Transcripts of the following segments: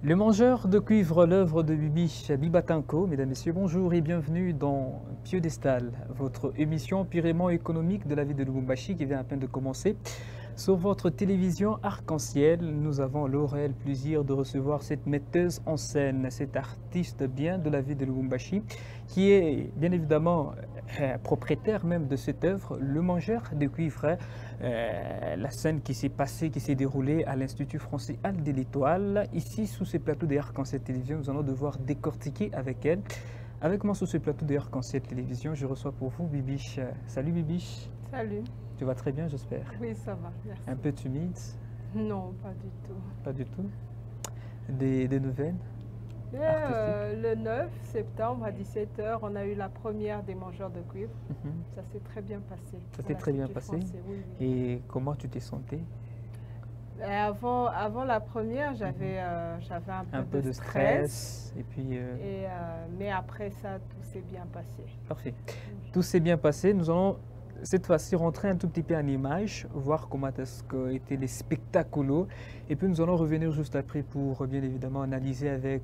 Le mangeur de cuivre, l'œuvre de Bibi Bibatanko. Mesdames, Messieurs, bonjour et bienvenue dans Piédestal, votre émission purement économique de la ville de Lubumbashi qui vient à peine de commencer. Sur votre télévision Arc-en-Ciel, nous avons le réel plaisir de recevoir cette metteuse en scène, cet artiste bien de la ville de Lubumbashi, qui est bien évidemment propriétaire même de cette œuvre, Le Mangeur de Cuivre. La scène qui s'est passée, qui s'est déroulée à l'Institut français Al de l'Étoile. Ici, sous ces plateaux de Arc-en-Ciel Télévision, nous allons devoir décortiquer avec elle. Avec moi sur ce plateau de Arc-en-Ciel Télévision, je reçois pour vous Bibiche. Salut Bibiche. Salut. Tu vas très bien, j'espère. Oui, ça va, merci. Un peu timide? Non, pas du tout. Pas du tout. Des nouvelles? Le 9 septembre à 17 h, on a eu la première des mangeurs de cuivre. Ça s'est très bien passé. Ça s'est très bien passé. Oui. Et comment tu t'es sentie? Avant la première, j'avais un peu de stress. Et puis, mais après ça, tout s'est bien passé. Parfait. Tout s'est bien passé. Nous allons cette fois-ci rentrer un tout petit peu en image, voir comment étaient les spectacles. Et puis nous allons revenir juste après pour bien évidemment analyser avec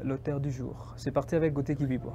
l'auteur du jour. C'est parti avec Gauthier Kibibo.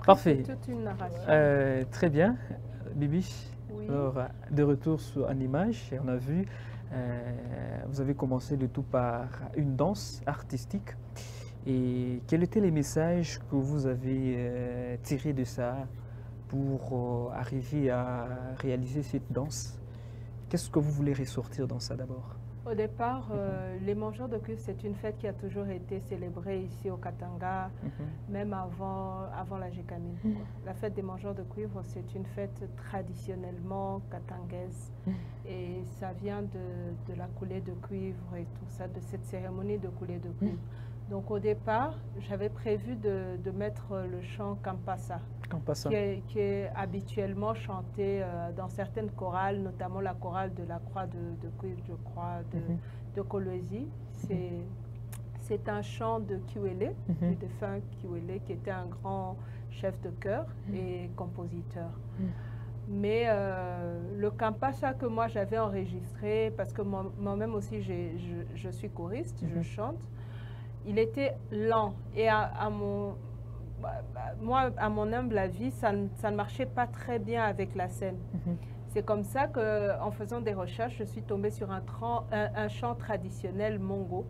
Parfait. Toute une narration. Très bien, Bibi. Oui. Alors, de retour en image, et on a vu, vous avez commencé le tout par une danse artistique. Et quels étaient les messages que vous avez tirés de ça pour arriver à réaliser cette danse? Qu'est-ce que vous voulez ressortir dans ça d'abord? Au départ, les mangeurs de cuivre, c'est une fête qui a toujours été célébrée ici au Katanga, même avant la Gécamine. La fête des mangeurs de cuivre, c'est une fête traditionnellement katangaise. Et ça vient de la coulée de cuivre et tout ça, de cette cérémonie de coulée de cuivre. Donc au départ, j'avais prévu de mettre le chant Kampasa, qui est habituellement chanté dans certaines chorales, notamment la chorale de la Croix de Cuivre, je crois, de Kolwezi. C'est un chant de Kiwele, du défunt Kiwele, qui était un grand chef de chœur et compositeur. Mais le Kampasa que moi j'avais enregistré, parce que moi-même aussi je suis choriste, je chante, il était lent et moi, à mon humble avis, ça ne marchait pas très bien avec la scène. C'est comme ça qu'en faisant des recherches, je suis tombée sur un chant traditionnel mongo.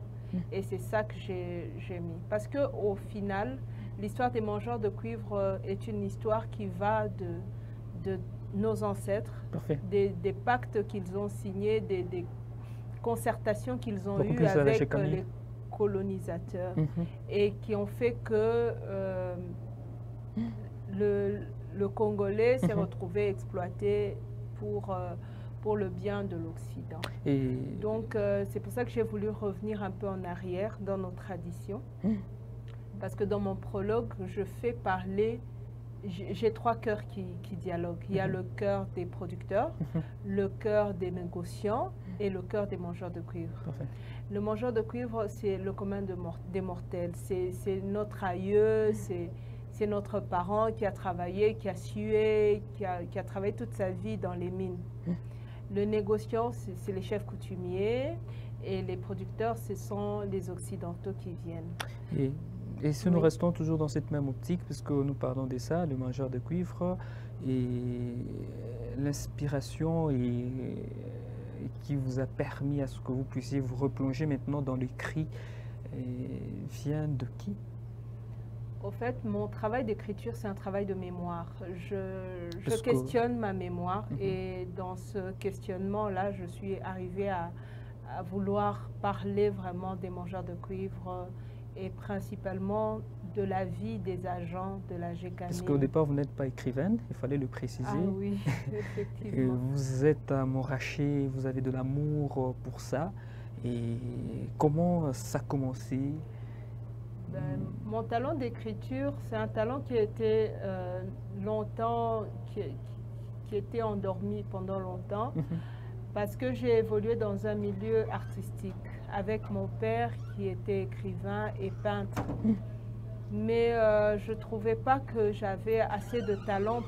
Et c'est ça que j'ai mis. Parce qu'au final, l'histoire des mangeurs de cuivre est une histoire qui va de nos ancêtres, des pactes qu'ils ont signés, des concertations qu'ils ont eues avec les colonisateurs et qui ont fait que le Congolais s'est retrouvé exploité pour le bien de l'Occident. Donc, c'est pour ça que j'ai voulu revenir un peu en arrière dans nos traditions. Parce que dans mon prologue, je fais parler, j'ai trois cœurs qui dialoguent. Il y a le cœur des producteurs, le cœur des négociants et le cœur des mangeurs de cuivre. Parfait. Le mangeur de cuivre, c'est le commun des mortels. C'est notre aïeux, c'est notre parent qui a travaillé, qui a sué, qui a travaillé toute sa vie dans les mines. Le négociant, c'est les chefs coutumiers, et les producteurs, ce sont les Occidentaux qui viennent. Et si nous restons toujours dans cette même optique, puisque nous parlons de ça, le mangeur de cuivre, et l'inspiration qui vous a permis à ce que vous puissiez vous replonger maintenant dans l'écrit, vient de qui? Au fait, mon travail d'écriture, c'est un travail de mémoire. Je questionne ma mémoire et dans ce questionnement-là, je suis arrivée à vouloir parler vraiment des mangeurs de cuivre et principalement de la vie des agents de la GECAMIN. Parce qu'au départ, vous n'êtes pas écrivaine, il fallait le préciser. Ah oui, effectivement. Vous êtes amouraché, vous avez de l'amour pour ça. Et comment ça a commencé? Mon talent d'écriture, c'est un talent qui a été longtemps, qui était endormi pendant longtemps, parce que j'ai évolué dans un milieu artistique avec mon père qui était écrivain et peintre. Mais je ne trouvais pas que j'avais assez de talent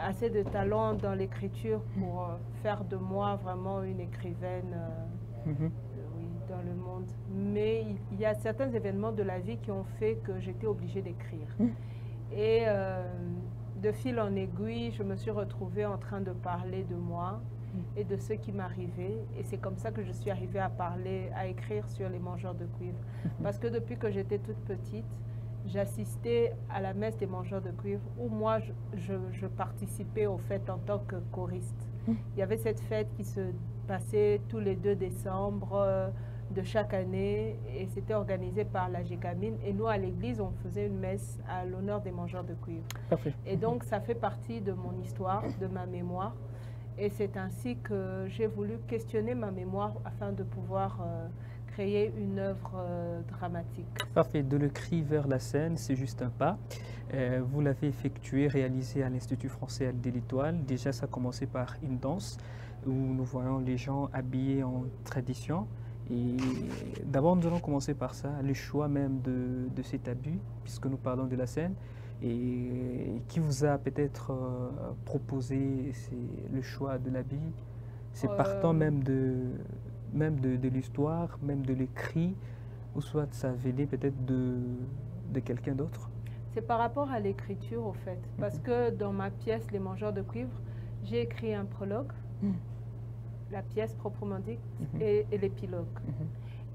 assez de talent dans l'écriture pour faire de moi vraiment une écrivaine dans le monde. Mais il y a certains événements de la vie qui ont fait que j'étais obligée d'écrire. Et de fil en aiguille, je me suis retrouvée en train de parler de moi et de ce qui m'arrivait. Et c'est comme ça que je suis arrivée à écrire sur les mangeurs de cuivre. Parce que depuis que j'étais toute petite, j'assistais à la messe des mangeurs de cuivre où moi, je participais au fait en tant que choriste. Il y avait cette fête qui se passait tous les 2 décembre de chaque année et c'était organisé par la GECAMIN. Et nous, à l'église, on faisait une messe à l'honneur des mangeurs de cuivre. Parfait. Et donc, ça fait partie de mon histoire, de ma mémoire. Et c'est ainsi que j'ai voulu questionner ma mémoire afin de pouvoir créer une œuvre dramatique. Parfait. De l'écrit vers la scène, c'est juste un pas. Vous l'avez effectué, réalisé à l'Institut français de l'Étoile. Déjà, ça a commencé par une danse où nous voyons les gens habillés en tradition. Et d'abord, nous allons commencer par ça, le choix même de cet habit, puisque nous parlons de la scène. Et qui vous a peut-être proposé le choix de l'habit? C'est partant même de l'histoire, même de l'écrit, ou soit ça venait peut-être de quelqu'un d'autre? C'est par rapport à l'écriture, au fait. Parce que dans ma pièce, Les mangeurs de cuivre, j'ai écrit un prologue, la pièce proprement dite, et l'épilogue.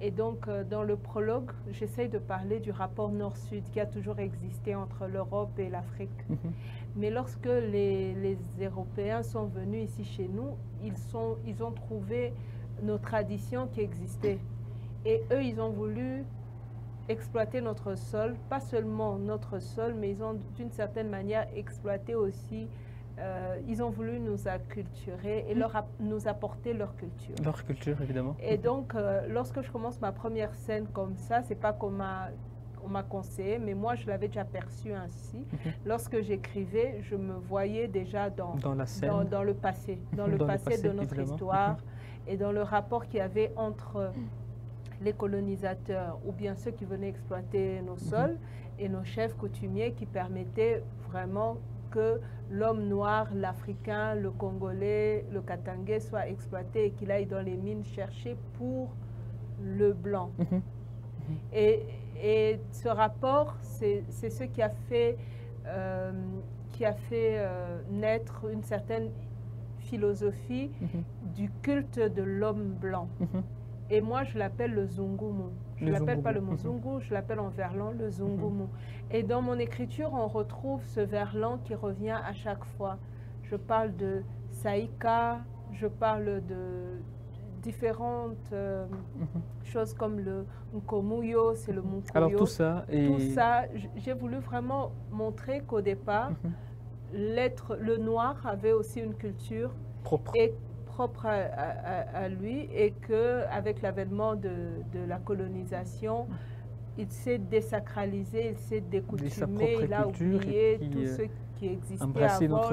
Et donc, dans le prologue, j'essaye de parler du rapport nord-sud qui a toujours existé entre l'Europe et l'Afrique. Mais lorsque les Européens sont venus ici chez nous, ils ont trouvé nos traditions qui existaient. Et eux, ils ont voulu exploiter notre sol, pas seulement notre sol, mais ils ont d'une certaine manière exploité aussi, ils ont voulu nous acculturer et nous apporter leur culture. Leur culture, évidemment. Et donc, lorsque je commence ma première scène comme ça, c'est pas qu'on m'a conseillé, mais moi, je l'avais déjà perçu ainsi. Lorsque j'écrivais, je me voyais déjà dans la scène, dans le passé, le passé de notre histoire et dans le rapport qu'il y avait entre les colonisateurs ou bien ceux qui venaient exploiter nos sols et nos chefs coutumiers qui permettaient vraiment que l'homme noir, l'Africain, le Congolais, le Katangais soient exploités et qu'il aille dans les mines chercher pour le blanc. Et ce rapport, c'est ce qui a fait, naître une certaine philosophie du culte de l'homme blanc. Et moi, je l'appelle le Zungumu. Je ne l'appelle pas le Muzungu, je l'appelle en verlan le Zungumu. Et dans mon écriture, on retrouve ce verlan qui revient à chaque fois. Je parle de Saïka, je parle différentes choses comme le Nkomuyo, c'est le Munkoyo. Alors tout ça, j'ai voulu vraiment montrer qu'au départ, le noir avait aussi une culture propre à lui, et qu'avec l'avènement de la colonisation, il s'est désacralisé, il s'est découtumé, il a oublié tout ce qui existait avant.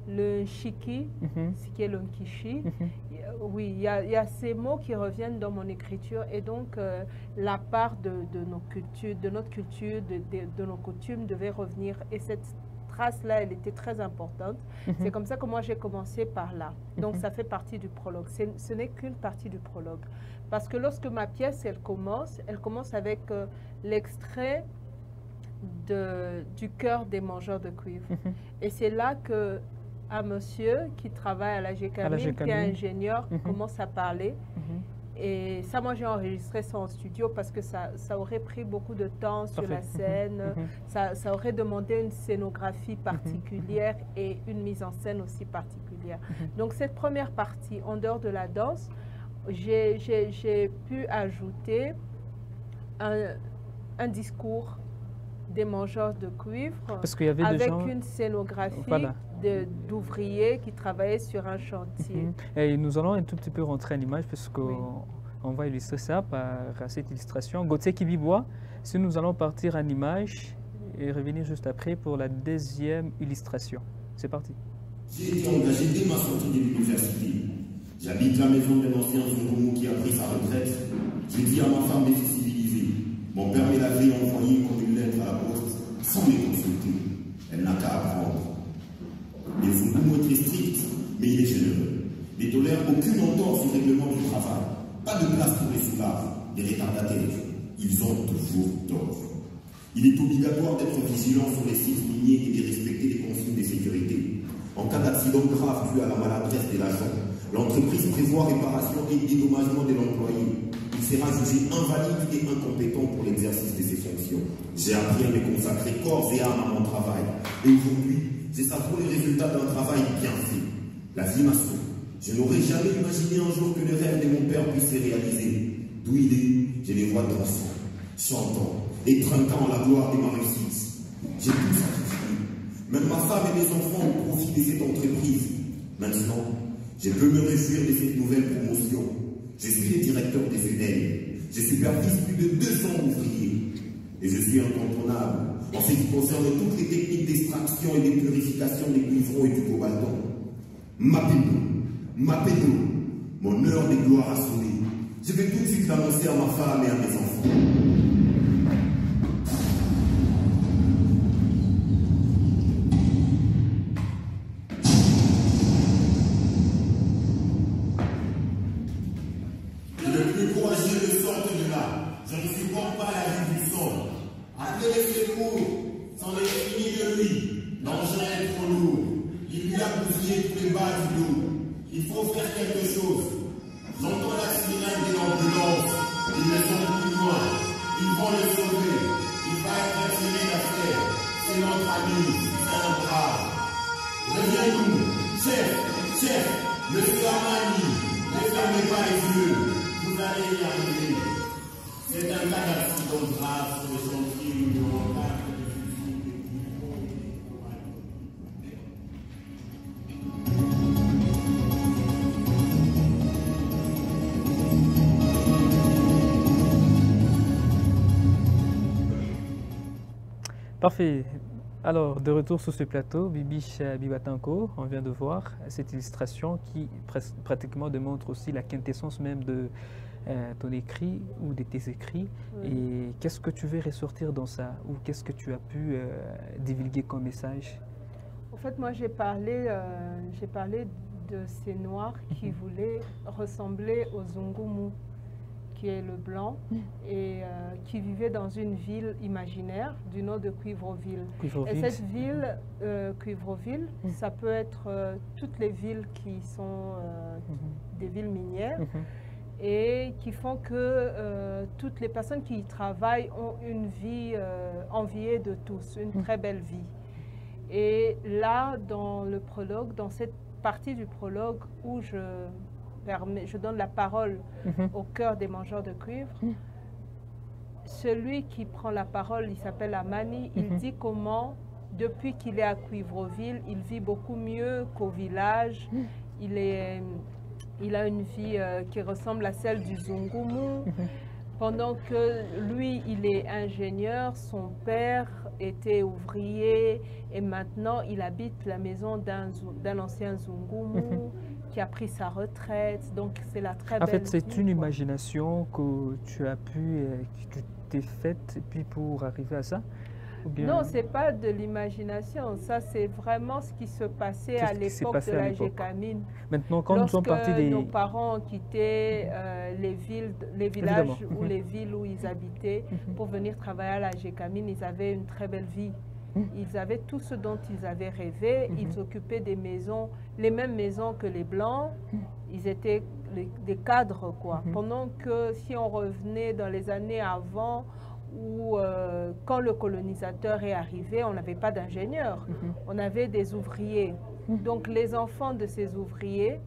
Le Nshiki, ce qui est le Nkishi. Oui, il y a ces mots qui reviennent dans mon écriture, et donc la part de notre culture, de nos coutumes devait revenir, et cette trace-là, elle était très importante. C'est comme ça que moi j'ai commencé par là. Donc ça fait partie du prologue. Ce n'est qu'une partie du prologue. Parce que lorsque ma pièce, elle commence avec l'extrait du cœur des mangeurs de cuivre. Et c'est là que un monsieur qui travaille à la GECAMIN, qui est ingénieur, commence à parler. Et ça, moi, j'ai enregistré ça en studio parce que ça aurait pris beaucoup de temps sur la scène. Ça aurait demandé une scénographie particulière et une mise en scène aussi particulière. Donc, cette première partie, en dehors de la danse, j'ai pu ajouter un discours des mangeurs de cuivre, parce qu'il y avait avec une scénographie d'ouvriers qui travaillaient sur un chantier. Et nous allons un tout petit peu rentrer en image, parce qu'on va illustrer ça par cette illustration. Gauthier Kibibois, si nous allons partir en image et revenir juste après pour la deuxième illustration. C'est parti. J'ai été engagé dès ma sortie de l'université. J'habite la maison d'un ancien Zongomo qui a pris sa retraite. J'ai dit à ma femme de se civiliser. Mon père me l'avait envoyé comme une lettre à la poste, sans me consulter. Elle n'a qu'à apprendre. Le Zongomo est très strict, mais il est généreux. Ne tolère aucune entorse au règlement du travail. Pas de place pour les soulards, les retardataires. Ils ont toujours tort. Il est obligatoire d'être vigilant sur les sites miniers et de respecter les consignes de sécurité. En cas d'accident grave dû à la maladresse de l'agent, l'entreprise prévoit réparation et dédommagement de l'employé. Il sera jugé invalide et incompétent pour l'exercice de ses fonctions. J'ai appris à me consacrer corps et âme à mon travail. Et aujourd'hui, je savoure les résultats d'un travail bien fait. La vie m'a sauvé. Je n'aurais jamais imaginé un jour que le rêve de mon père puisse se réaliser. D'où il est, je les vois dansant, chantant et trinquant la gloire de ma réussite. J'ai tout sacrifié. Même ma femme et mes enfants ont profité de cette entreprise. Maintenant, je peux me réjouir de cette nouvelle promotion. Je suis le directeur des FEDEL. Je supervise plus de 200 ouvriers. Et je suis incontournable en ce qui concerne toutes les techniques d'extraction et de purification des cuivrons et du cobalton. Mapeno, mon heure de gloire a sonné. Je vais tout de suite l'annoncer à ma femme et à mes enfants. Il faut faire quelque chose. J'entends la sirène de l'ambulance. Ils ne sont plus loin. Ils vont le sauver. Il va être assuré d'affaire. C'est notre ami. C'est un brave. Reviens-nous. Chef, monsieur Amani, ne fermez pas les yeux. Vous allez y arriver. C'est un cas d'accident grave sur le chantier numéro 4 de fusil. Parfait. Alors, de retour sur ce plateau, Bibiche Bibatanko, on vient de voir cette illustration qui pratiquement démontre aussi la quintessence même de ton écrit ou de tes écrits. Et qu'est-ce que tu veux ressortir dans ça, ou qu'est-ce que tu as pu divulguer comme message? En fait, moi, j'ai parlé de ces Noirs qui voulaient ressembler aux Zongomu, qui est le blanc, et qui vivait dans une ville imaginaire du nom de Cuivroville. Et cette ville, Cuivroville, ça peut être toutes les villes qui sont des villes minières, et qui font que toutes les personnes qui y travaillent ont une vie enviée de tous, une très belle vie. Et là, dans le prologue, dans cette partie du prologue où je donne la parole au cœur des mangeurs de cuivre. Celui qui prend la parole, il s'appelle Amani, il dit comment, depuis qu'il est à Cuivroville, il vit beaucoup mieux qu'au village. Il a une vie qui ressemble à celle du Zungumu. Pendant que lui, il est ingénieur, son père était ouvrier et maintenant il habite la maison d'un ancien Zungumu qui a pris sa retraite. Donc c'est la très belle vie. En fait, c'est une imagination que tu as pu, que tu t'es faite et puis pour arriver à ça? Bien... Non, ce n'est pas de l'imagination. Ça, c'est vraiment ce qui se passait à l'époque de la Gécamine. Maintenant, quand nous sommes partis des... nos parents ont quitté les villages ou les villes où ils habitaient pour venir travailler à la Gécamine, ils avaient une très belle vie. Ils avaient tout ce dont ils avaient rêvé. Ils occupaient des maisons, les mêmes maisons que les Blancs. Ils étaient des cadres, quoi. Pendant que si on revenait dans les années avant, où quand le colonisateur est arrivé, on n'avait pas d'ingénieurs, on avait des ouvriers. Donc les enfants de ces ouvriers,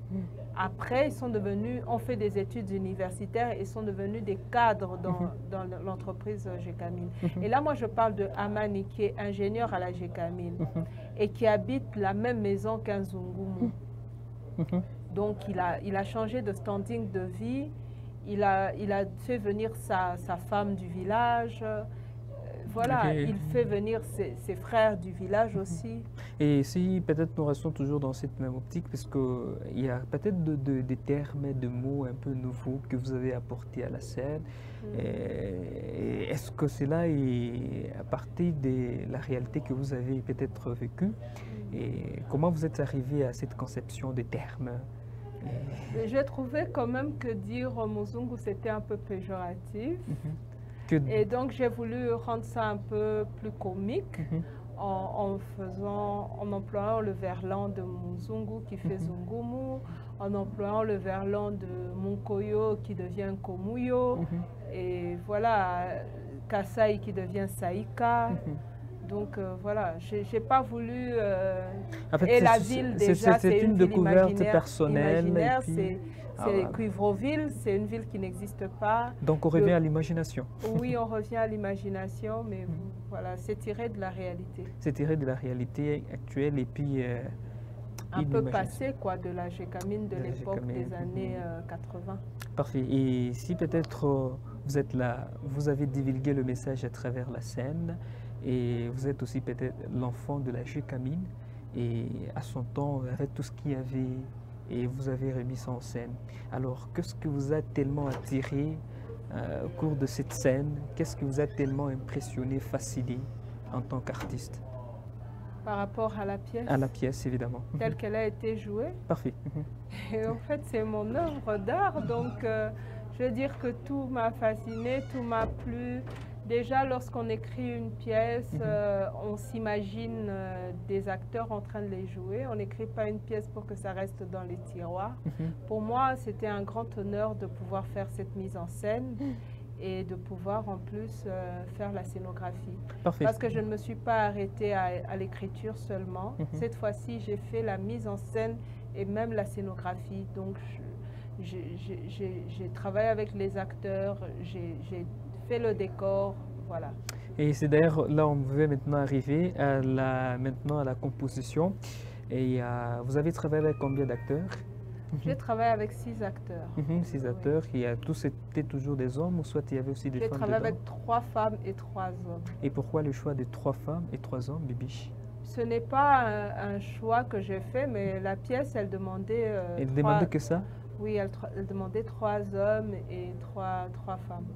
après, ils sont devenus, ont fait des études universitaires et sont devenus des cadres dans l'entreprise Gécamine. Et là, moi, je parle de Amani, qui est ingénieur à la Gécamine et qui habite la même maison qu'un Zungumu. Donc il a changé de standing de vie. Il a fait venir sa femme du village, voilà, il fait venir ses frères du village aussi. Et si peut-être nous restons toujours dans cette même optique, parce qu'il y a peut-être des termes, des mots un peu nouveaux que vous avez apportés à la scène. Est-ce que cela est à partir de la réalité que vous avez peut-être vécue? Et comment vous êtes arrivé à cette conception des termes? J'ai trouvé quand même que dire Muzungu, c'était un peu péjoratif. Et donc, j'ai voulu rendre ça un peu plus comique en employant le verlan de Muzungu qui fait Zungumu, en employant le verlan de Munkoyo qui devient Komuyo, et voilà, Kasai qui devient Saika. Donc voilà, j'ai pas voulu... en fait, et la ville, déjà, c'est une découverte personnelle. C'est Cuivroville, c'est une ville qui n'existe pas. Donc on revient à l'imagination. Oui, on revient à l'imagination, mais voilà, c'est tiré de la réalité. C'est tiré de la réalité actuelle et puis... un peu passé, quoi, de la Gécamine de l'époque des années 80. Parfait. Et si peut-être vous êtes là, vous avez divulgué le message à travers la scène, et vous êtes aussi peut-être l'enfant de la Gécamine, et à son temps, avec tout ce qu'il y avait, et vous avez remis ça en scène. Alors, qu'est-ce qui vous a tellement attiré au cours de cette scène? Qu'est-ce qui vous a tellement impressionné, fasciné en tant qu'artiste? Par rapport à la pièce? À la pièce, évidemment. Telle qu'elle a été jouée? Parfait. Et en fait, c'est mon œuvre d'art, donc je veux dire que tout m'a fasciné, tout m'a plu. Déjà, lorsqu'on écrit une pièce, on s'imagine des acteurs en train de les jouer. On n'écrit pas une pièce pour que ça reste dans les tiroirs. Pour moi, c'était un grand honneur de pouvoir faire cette mise en scène et de pouvoir en plus faire la scénographie. Parfait. Parce que je ne me suis pas arrêtée à l'écriture seulement. Cette fois-ci, j'ai fait la mise en scène et même la scénographie. Donc, j'ai travaillé avec les acteurs, j'ai fait le décor, voilà. Et c'est d'ailleurs là on veut maintenant arriver à la composition. Et vous avez travaillé avec combien d'acteurs? J'ai travaillé avec 6 acteurs. 6 acteurs, oui. Tous étaient toujours des hommes ou soit il y avait aussi des femmes? J'ai travaillé avec 3 femmes et 3 hommes. Et pourquoi le choix de 3 femmes et 3 hommes, Bibiche? Ce n'est pas un choix que j'ai fait, mais la pièce, elle demandait... elle demandait que ça? Oui, elle demandait 3 hommes et 3 femmes.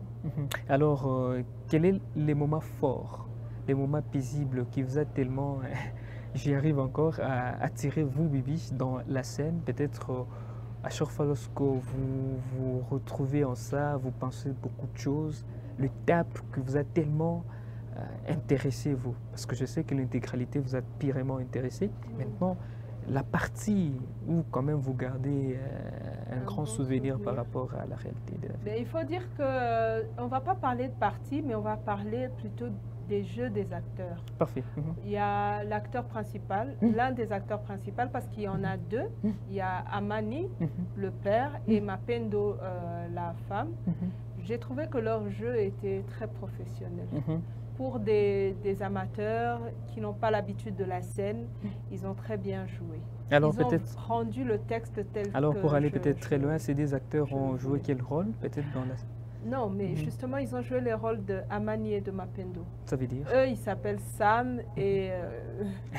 Alors, quels sont les moments forts, les moments paisibles qui vous a tellement, j'y arrive encore, à attirer vous, Bibi, dans la scène? Peut-être à chaque fois lorsque vous vous retrouvez en ça, vous pensez beaucoup de choses, le théâtre qui vous a tellement intéressé, vous? Parce que je sais que l'intégralité vous a purement intéressé. Maintenant, la partie où quand même vous gardez un grand souvenir par rapport à la réalité de la vie. Il faut dire qu'on ne va pas parler de partie, mais on va parler plutôt des jeux des acteurs. Parfait. Il y a l'acteur principal, l'un des acteurs principaux, parce qu'il y en a deux. Il y a Amani, le père, et Mapendo, la femme. J'ai trouvé que leur jeu était très professionnel. Pour des amateurs qui n'ont pas l'habitude de la scène, ils ont très bien joué. Alors, ils ont rendu le texte tel que... Alors, pour aller peut-être très loin, ces deux acteurs ont joué quel rôle, peut-être dans la... Non, mais justement, ils ont joué les rôles de Amani et de Mapendo. Ça veut dire? Eux, ils s'appellent Sam et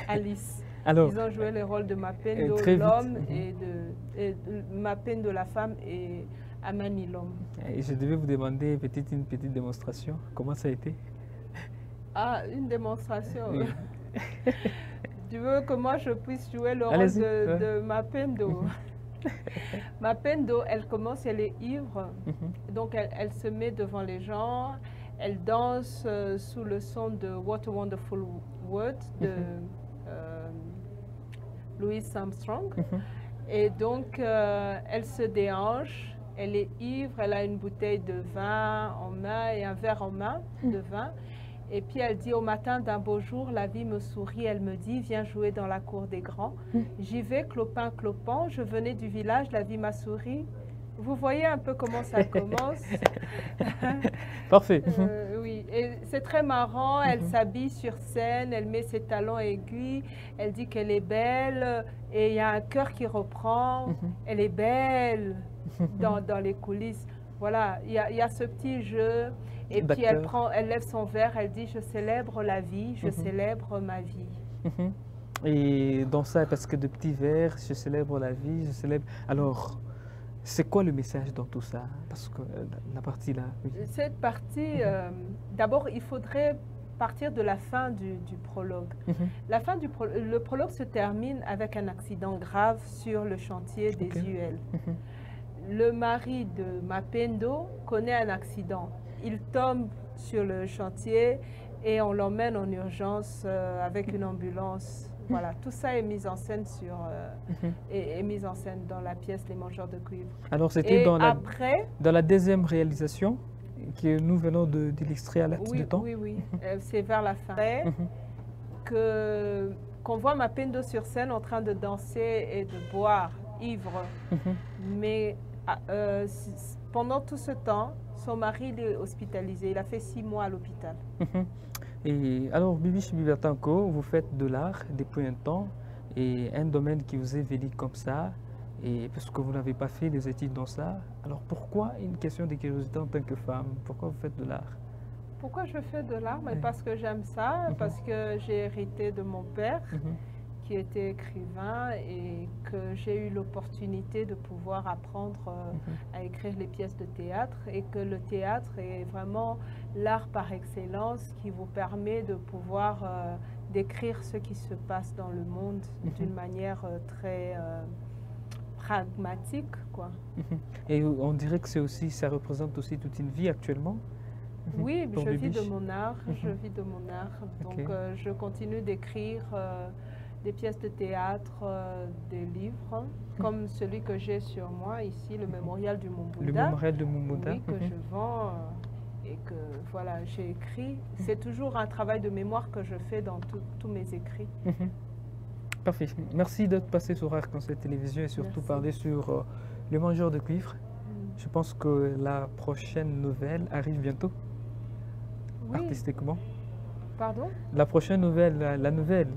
Alice. Alors, ils ont joué les rôles de Mapendo, l'homme, et Mapendo, la femme, et Amani, l'homme. Et je devais vous demander une petite démonstration. Comment ça a été? Ah, une démonstration. Oui. Tu veux que moi je puisse jouer le rôle de Mapendo? Mapendo, elle commence, elle est ivre, donc elle se met devant les gens, elle danse sous le son de What a Wonderful World de Louis Armstrong. Et donc elle se déhanche, elle est ivre, elle a une bouteille de vin en main et un verre en main de vin. Et puis elle dit, au matin d'un beau jour, la vie me sourit, elle me dit, viens jouer dans la cour des grands. J'y vais, clopin, clopant, je venais du village, la vie m'a souri. Vous voyez un peu comment ça commence. Parfait. Oui, et c'est très marrant, elle s'habille sur scène, elle met ses talons aiguilles, elle dit qu'elle est belle, et il y a un cœur qui reprend, elle est belle dans les coulisses. Voilà, il y a ce petit jeu. Et puis elle lève son verre, elle dit, je célèbre la vie, je célèbre ma vie. Et dans ça, parce que de petits vers, je célèbre la vie, je célèbre... Alors, c'est quoi le message dans tout ça? Parce que la partie là... Oui. Cette partie, d'abord, il faudrait partir de la fin du prologue. La fin le prologue se termine avec un accident grave sur le chantier des UL. Le mari de Mapendo connaît un accident. Il tombe sur le chantier et on l'emmène en urgence avec une ambulance. Voilà, tout ça est mis en scène est mis en scène dans la pièce Les Mangeurs de Cuivre. Alors c'était dans la deuxième réalisation que nous venons d'illustrer à l'acte de temps. Oui. C'est vers la fin qu'on voit Mapendo sur scène en train de danser et de boire, ivre. Mais pendant tout ce temps, son mari est hospitalisé. Il a fait 6 mois à l'hôpital. Et alors, Bibiche Bibatanko, vous faites de l'art depuis un temps et un domaine qui vous est venu comme ça, et parce que vous n'avez pas fait des études dans ça. Alors, pourquoi une question de curiosité en tant que femme? Pourquoi vous faites de l'art? Pourquoi je fais de l'art? Parce que j'aime ça, parce que j'ai hérité de mon père, qui était écrivain, et que j'ai eu l'opportunité de pouvoir apprendre à écrire les pièces de théâtre, et que le théâtre est vraiment l'art par excellence qui vous permet de pouvoir décrire ce qui se passe dans le monde d'une manière très pragmatique, quoi. Et on dirait que ça représente aussi toute une vie actuellement. Oui, je vis de mon art, donc je continue d'écrire des pièces de théâtre, des livres, comme celui que j'ai sur moi ici, le Mémorial du Mont Bouddha. Le Mémorial du Mont Bouddha. Oui, que je vends et que voilà, j'ai écrit. C'est toujours un travail de mémoire que je fais dans tous mes écrits. Parfait. Merci d'être passé sur Arc-en-Ciel Télévision et surtout parler sur Le Mangeur de Cuivre. Je pense que la prochaine nouvelle arrive bientôt, artistiquement. Pardon? La prochaine nouvelle, la nouvelle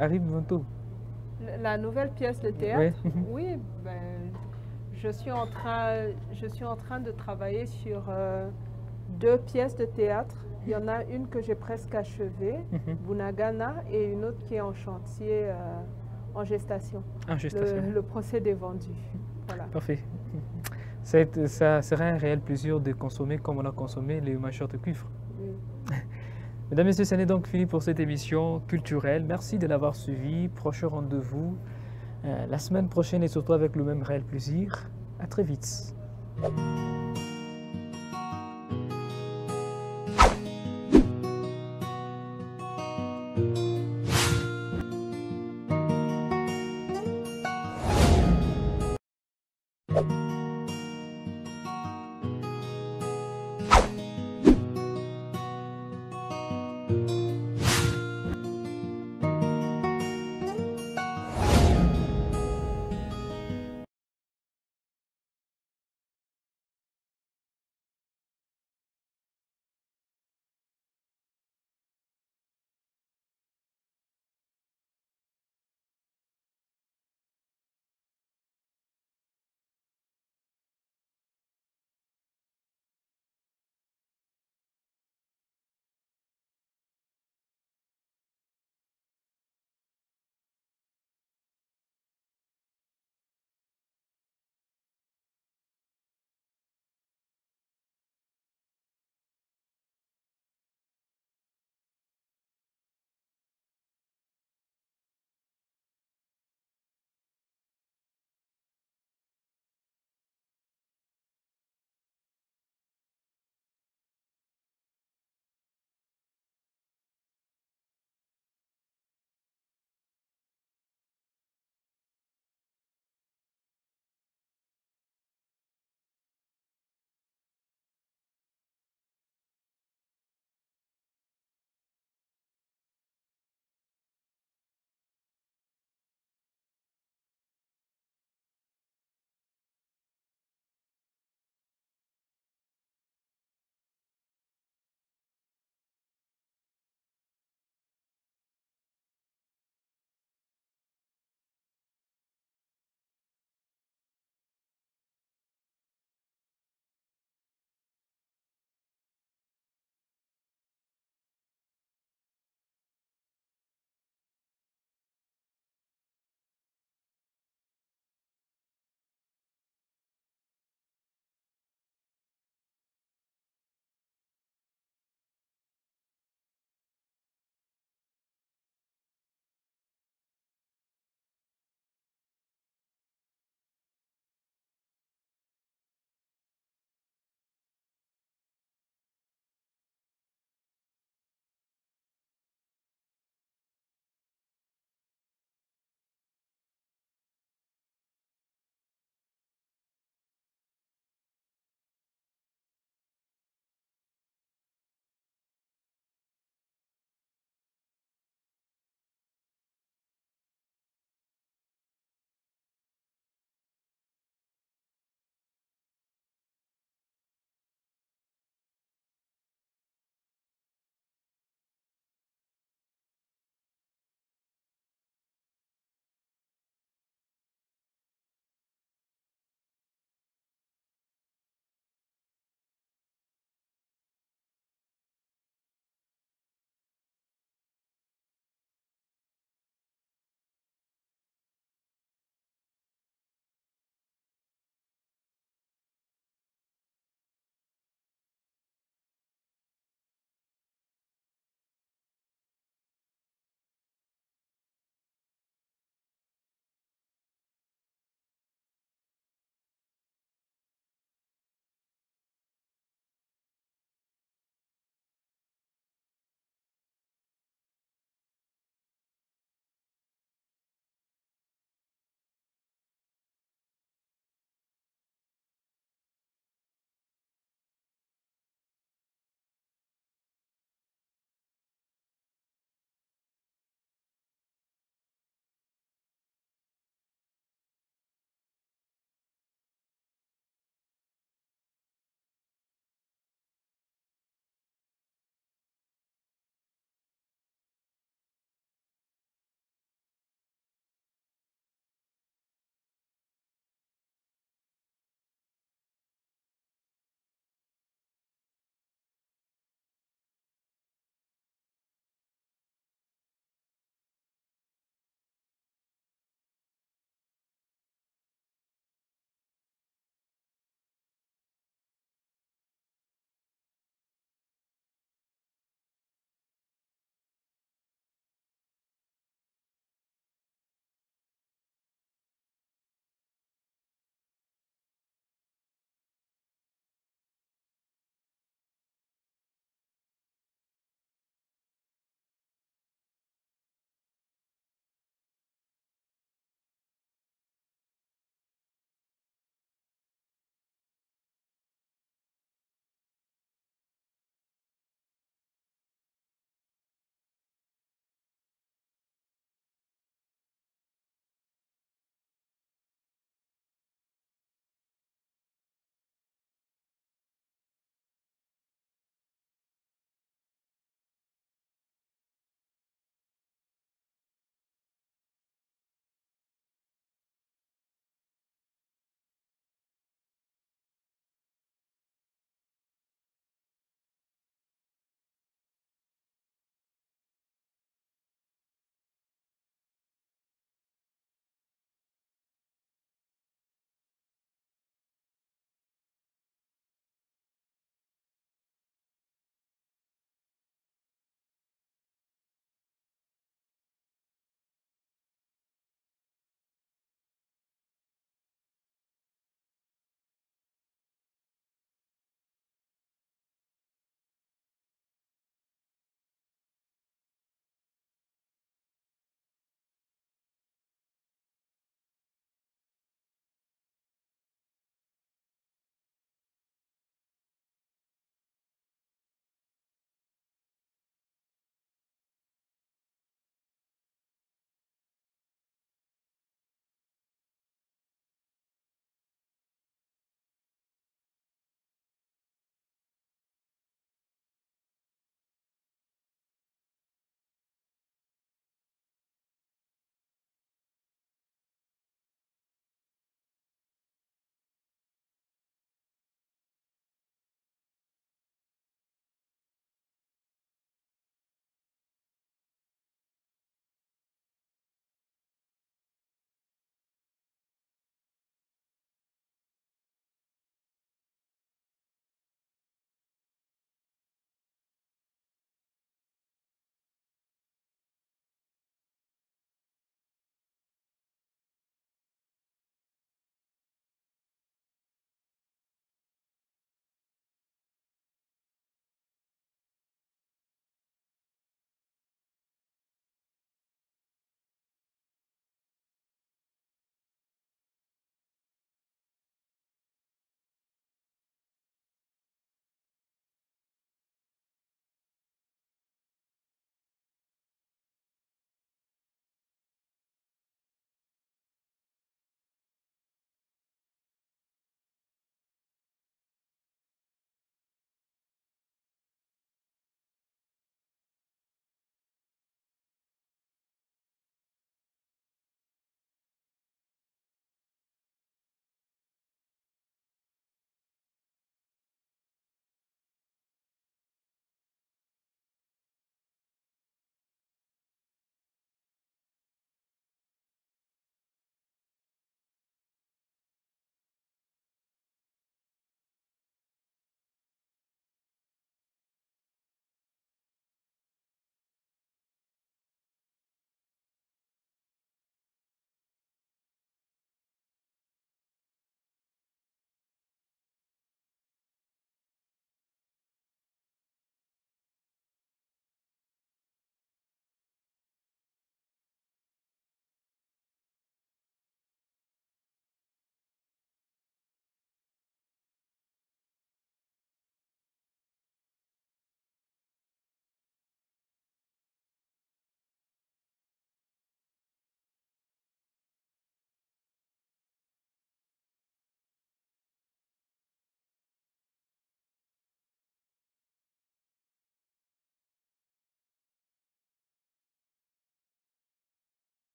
arrive bientôt. La nouvelle pièce de théâtre? Oui, je suis en train de travailler sur 2 pièces de théâtre. Il y en a une que j'ai presque achevée, Bunagana, et une autre qui est en chantier, en gestation. Le procédé est vendu. Voilà. Parfait. Ça sera un réel plaisir de consommer comme on a consommé les mâcheurs de cuivre. Mesdames et messieurs, ce n'est donc fini pour cette émission culturelle. Merci de l'avoir suivi. Prochain rendez-vous la semaine prochaine et surtout avec le même réel plaisir. À très vite.